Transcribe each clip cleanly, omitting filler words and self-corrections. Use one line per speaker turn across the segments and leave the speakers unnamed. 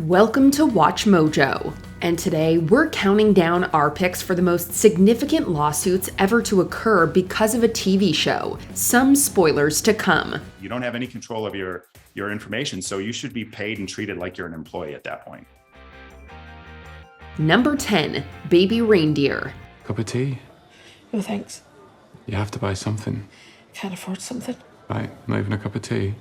Welcome to Watch Mojo, and today we're counting down our picks for the most significant lawsuits ever to occur because of a TV show. Some spoilers to come.
You don't have any control of your information, so you should be paid and treated like you're an employee at that point.
Number 10, Baby Reindeer.
Cup of tea?
No thanks.
You have to buy something.
Can't afford something.
Right, not even a cup of tea.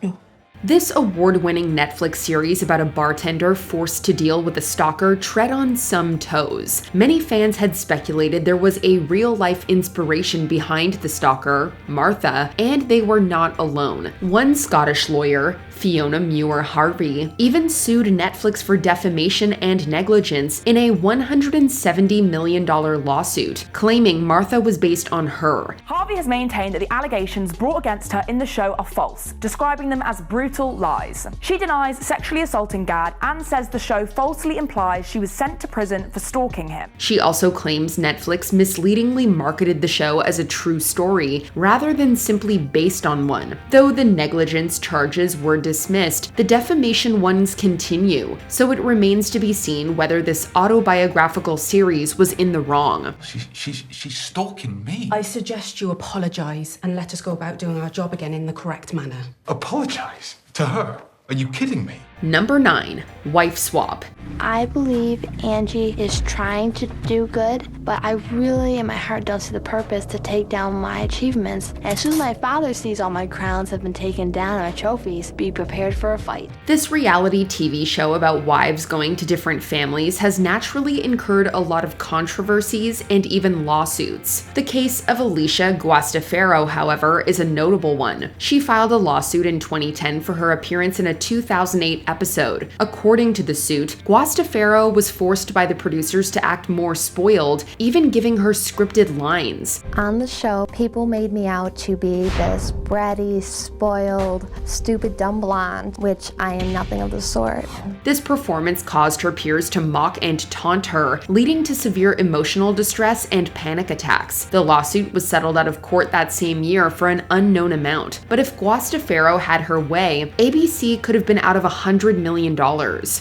No.
This award-winning Netflix series about a bartender forced to deal with a stalker tread on some toes. Many fans had speculated there was a real-life inspiration behind the stalker, Martha, and they were not alone. One Scottish lawyer, Fiona Muir-Harvey, even sued Netflix for defamation and negligence in a $170 million lawsuit, claiming Martha was based on her.
Harvey has maintained that the allegations brought against her in the show are false, describing them as brutal lies. She denies sexually assaulting Gad and says the show falsely implies she was sent to prison for stalking him.
She also claims Netflix misleadingly marketed the show as a true story rather than simply based on one. Though the negligence charges were dismissed, the defamation ones continue, so it remains to be seen whether this autobiographical series was in the wrong.
She's stalking me.
I suggest you apologise and let us go about doing our job again in the correct manner.
Apologize? To her? Are you kidding me?
Number 9, Wife Swap.
I believe Angie is trying to do good, but I really in my heart don't see the purpose to take down my achievements. And as soon as my father sees all my crowns have been taken down and my trophies, be prepared for a fight.
This reality TV show about wives going to different families has naturally incurred a lot of controversies and even lawsuits. The case of Alicia Guastafaro, however, is a notable one. She filed a lawsuit in 2010 for her appearance in a 2008 episode. According to the suit, Guastafaro was forced by the producers to act more spoiled, even giving her scripted lines.
On the show, people made me out to be this bratty, spoiled, stupid, dumb blonde, which I am nothing of the sort.
This performance caused her peers to mock and taunt her, leading to severe emotional distress and panic attacks. The lawsuit was settled out of court that same year for an unknown amount, but if Guastafaro had her way, ABC could have been out of $100 million.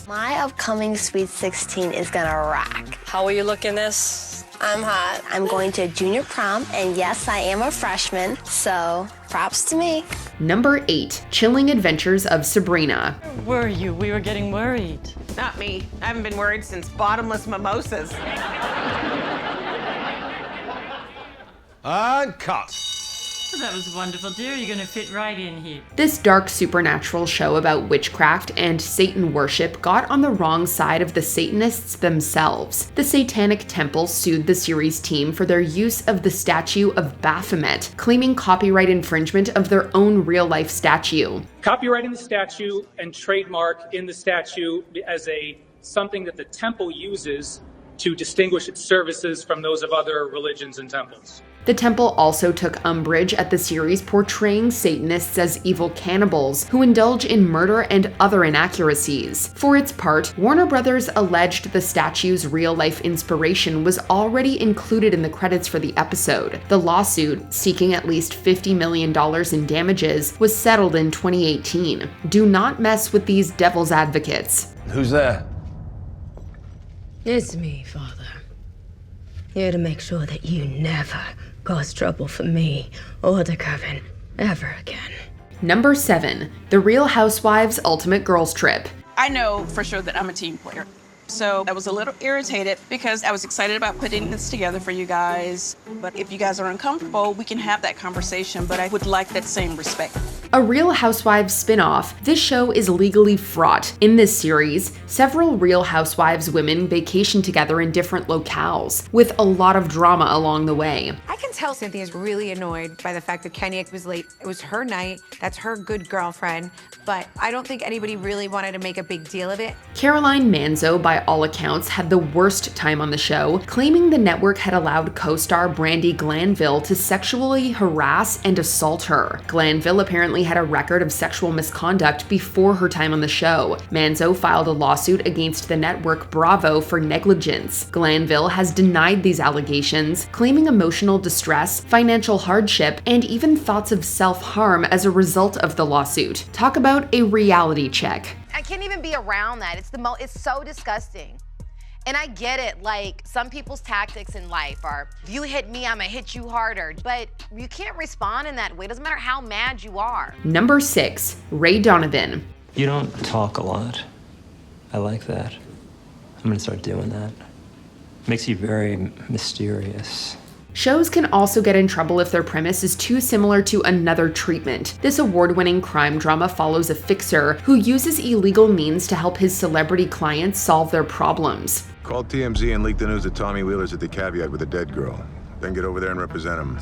My upcoming Sweet 16 is gonna rock.
How are you looking this?
I'm hot. I'm going to junior prom, and yes, I am a freshman, so props to me.
Number 8, Chilling Adventures of Sabrina.
Were you? We were getting worried.
Not me. I haven't been worried since bottomless mimosas.
Cut.
That was wonderful, dear. You're going to fit right in here.
This dark supernatural show about witchcraft and Satan worship got on the wrong side of the Satanists themselves. The Satanic Temple sued the series team for their use of the statue of Baphomet, claiming copyright infringement of their own real-life statue.
Copyrighting the statue and trademark in the statue as something that the temple uses to distinguish its services from those of other religions and temples.
The temple also took umbrage at the series portraying Satanists as evil cannibals who indulge in murder and other inaccuracies. For its part, Warner Brothers alleged the statue's real-life inspiration was already included in the credits for the episode. The lawsuit, seeking at least $50 million in damages, was settled in 2018. Do not mess with these devil's advocates.
Who's there?
It's me, Father. Here to make sure that you never cause trouble for me or the Coven ever again.
Number 7, The Real Housewives Ultimate Girls Trip.
I know for sure that I'm a team player. So I was a little irritated because I was excited about putting this together for you guys. But if you guys are uncomfortable, we can have that conversation, but I would like that same respect.
A Real Housewives spin-off, this show is legally fraught. In this series, several Real Housewives women vacation together in different locales, with a lot of drama along the way.
I can tell Cynthia's really annoyed by the fact that Kenya was late. It was her night, that's her good girlfriend, but I don't think anybody really wanted to make a big deal of it.
Caroline Manzo, by all accounts, had the worst time on the show, claiming the network had allowed co-star Brandi Glanville to sexually harass and assault her. Glanville apparently had a record of sexual misconduct before her time on the show. Manzo filed a lawsuit against the network Bravo for negligence. Glanville has denied these allegations, claiming emotional distress, financial hardship, and even thoughts of self-harm as a result of the lawsuit. Talk about a reality check.
I can't even be around that. It's so disgusting. And I get it, like, some people's tactics in life are, if you hit me, I'm gonna hit you harder. But you can't respond in that way. It doesn't matter how mad you are.
Number 6, Ray Donovan.
You don't talk a lot. I like that. I'm gonna start doing that. Makes you very mysterious.
Shows can also get in trouble if their premise is too similar to another treatment. This award-winning crime drama follows a fixer who uses illegal means to help his celebrity clients solve their problems.
Call TMZ and leak the news that Tommy Wheeler's at the Caveat with a dead girl. Then get over there and represent him.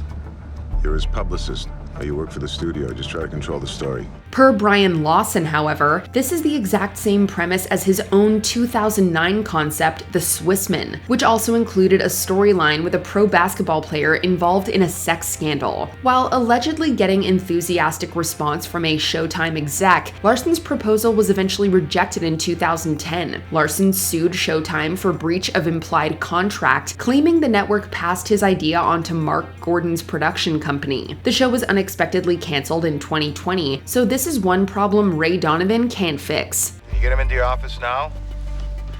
You're his publicist. You work for the studio. Just try to control the story.
Per Brian Lawson, however, this is the exact same premise as his own 2009 concept, The Swissman, which also included a storyline with a pro basketball player involved in a sex scandal. While allegedly getting enthusiastic response from a Showtime exec, Larson's proposal was eventually rejected in 2010. Larson sued Showtime for breach of implied contract, claiming the network passed his idea on to Mark Gordon's production company. The show was unexpectedly canceled in 2020, so this is one problem Ray Donovan can't fix.
Can you get him into your office now?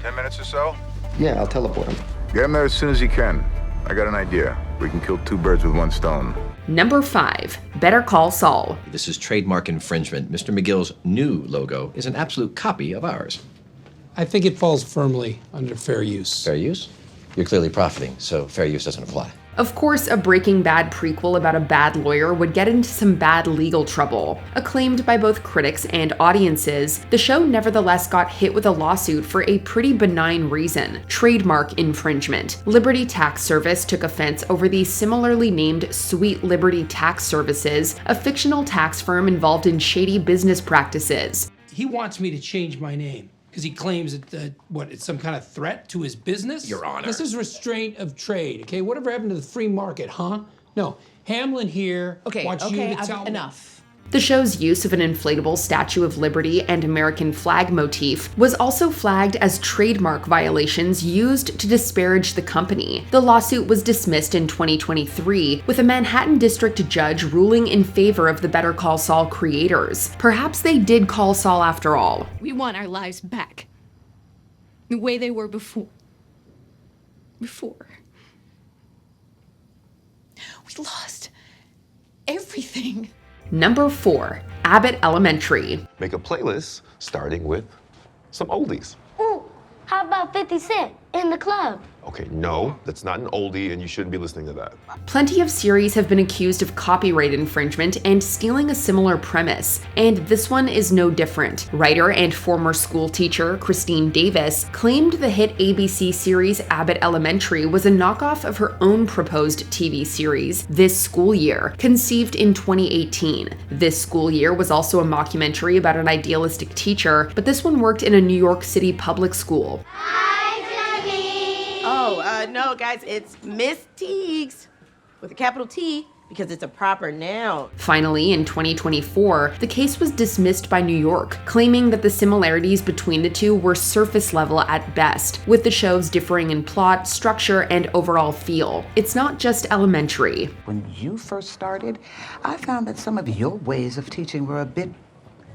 10 minutes or so?
Yeah, I'll teleport him.
Get him there as soon as you can. I got an idea. We can kill 2 birds with 1 stone.
Number 5, Better Call Saul.
This is trademark infringement. Mr. McGill's new logo is an absolute copy of ours.
I think it falls firmly under fair use.
Fair use? You're clearly profiting, so fair use doesn't apply.
Of course, a Breaking Bad prequel about a bad lawyer would get into some bad legal trouble. Acclaimed by both critics and audiences, the show nevertheless got hit with a lawsuit for a pretty benign reason: trademark infringement. Liberty Tax Service took offense over the similarly named Sweet Liberty Tax Services, a fictional tax firm involved in shady business practices.
He wants me to change my name because he claims that, it's some kind of threat to his business?
Your Honor.
This is restraint of trade, okay? Whatever happened to the free market, huh? No, Hamlin here wants you to tell me.
Enough.
The show's use of an inflatable Statue of Liberty and American flag motif was also flagged as trademark violations used to disparage the company. The lawsuit was dismissed in 2023, with a Manhattan district judge ruling in favor of the Better Call Saul creators. Perhaps they did call Saul after all.
We want our lives back. The way they were before. We lost everything.
Number 4, Abbott Elementary.
Make a playlist starting with some oldies.
Ooh, how about 50 Cent in the club?
Okay, no, that's not an oldie and you shouldn't be listening to that.
Plenty of series have been accused of copyright infringement and stealing a similar premise, and this one is no different. Writer and former school teacher Christine Davis claimed the hit ABC series Abbott Elementary was a knockoff of her own proposed TV series, This School Year, conceived in 2018. This School Year was also a mockumentary about an idealistic teacher, but this one worked in a New York City public school.
No, guys, it's Miss Teagues with a capital T because it's a proper noun.
Finally, in 2024, the case was dismissed by New York, claiming that the similarities between the two were surface level at best, with the shows differing in plot, structure, and overall feel. It's not just elementary.
When you first started, I found that some of your ways of teaching were a bit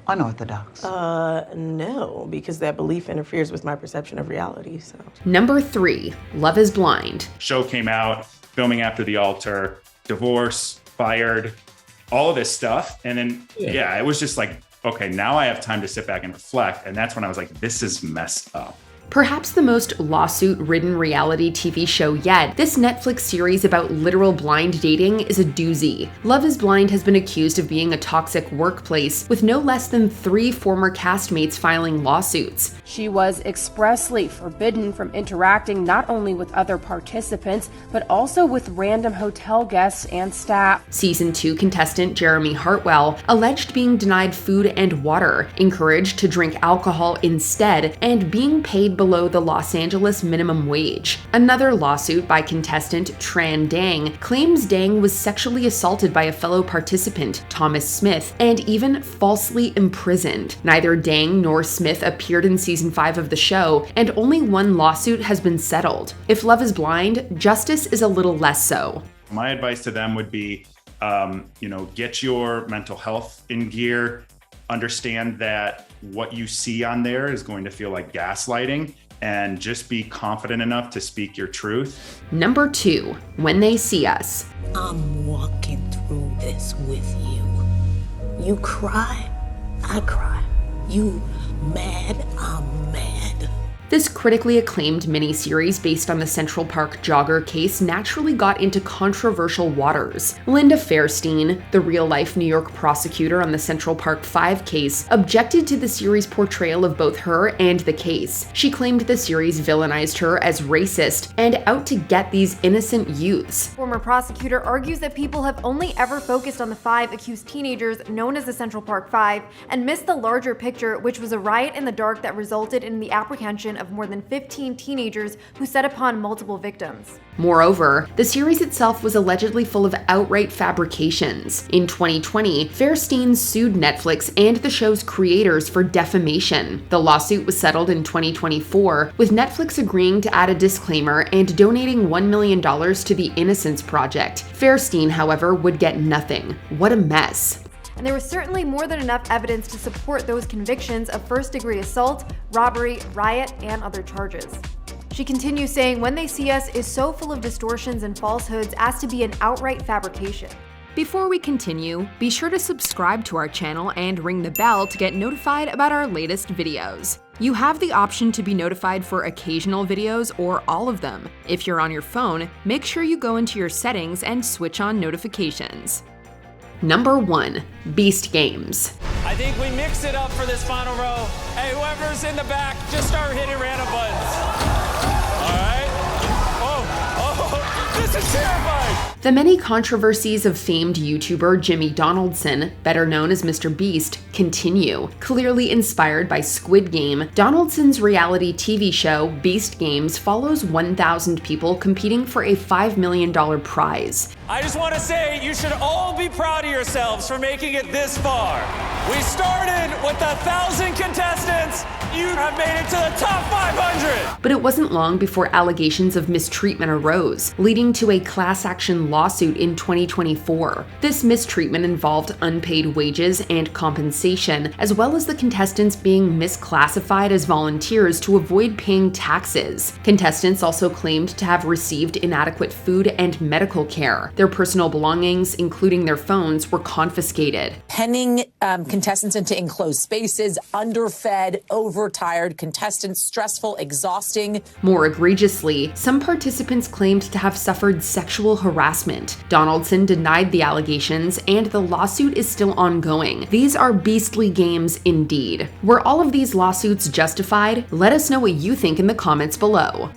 unorthodox.
No, because that belief interferes with my perception of reality, so.
Number 3, Love is Blind.
Show came out, filming after the altar, divorce, fired, all of this stuff. And then, it was just like, okay, now I have time to sit back and reflect. And that's when I was like, this is messed up.
Perhaps the most lawsuit-ridden reality TV show yet, this Netflix series about literal blind dating is a doozy. Love is Blind has been accused of being a toxic workplace, with no less than 3 former castmates filing lawsuits.
She was expressly forbidden from interacting not only with other participants, but also with random hotel guests and staff.
Season 2 contestant Jeremy Hartwell alleged being denied food and water, encouraged to drink alcohol instead, and being paid below the Los Angeles minimum wage. Another lawsuit by contestant Tran Dang claims Dang was sexually assaulted by a fellow participant, Thomas Smith, and even falsely imprisoned. Neither Dang nor Smith appeared in season 5 of the show, and only one lawsuit has been settled. If Love is Blind, justice is a little less so.
My advice to them would be, get your mental health in gear. understand that what you see on there is going to feel like gaslighting, and just be confident enough to speak your truth.
Number 2, When They See Us.
I'm walking through this with you. You cry, I cry. You mad, I'm mad.
This critically acclaimed miniseries based on the Central Park jogger case naturally got into controversial waters. Linda Fairstein, the real-life New York prosecutor on the Central Park 5 case, objected to the series' portrayal of both her and the case. She claimed the series villainized her as racist and out to get these innocent youths.
Former prosecutor argues that people have only ever focused on the 5 accused teenagers known as the Central Park 5 and missed the larger picture, which was a riot in the dark that resulted in the apprehension of more than 15 teenagers who set upon multiple victims.
Moreover, the series itself was allegedly full of outright fabrications. In 2020, Fairstein sued Netflix and the show's creators for defamation. The lawsuit was settled in 2024, with Netflix agreeing to add a disclaimer and donating $1 million to the Innocence Project. Fairstein, however, would get nothing. What a mess.
And there was certainly more than enough evidence to support those convictions of first-degree assault, robbery, riot, and other charges. She continues saying, When They See Us is so full of distortions and falsehoods as to be an outright fabrication.
Before we continue, be sure to subscribe to our channel and ring the bell to get notified about our latest videos. You have the option to be notified for occasional videos or all of them. If you're on your phone, make sure you go into your settings and switch on notifications. Number 1, Beast Games.
I think we mix it up for this final row. Hey, whoever's in the back, just start hitting random buttons. All right? Oh, this is terrifying.
The many controversies of famed YouTuber Jimmy Donaldson, better known as Mr. Beast, continue. Clearly inspired by Squid Game, Donaldson's reality TV show, Beast Games, follows 1,000 people competing for a $5 million prize.
I just want to say you should all be proud of yourselves for making it this far. We started with 1,000 contestants. You have made it to the top 500.
But it wasn't long before allegations of mistreatment arose, leading to a class action lawsuit in 2024. This mistreatment involved unpaid wages and compensation, as well as the contestants being misclassified as volunteers to avoid paying taxes. Contestants also claimed to have received inadequate food and medical care. Their personal belongings, including their phones, were confiscated.
Penning contestants into enclosed spaces, underfed, overtired contestants, stressful, exhausting.
More egregiously, some participants claimed to have suffered sexual harassment. Donaldson denied the allegations, and the lawsuit is still ongoing. These are beastly games indeed. Were all of these lawsuits justified? Let us know what you think in the comments below.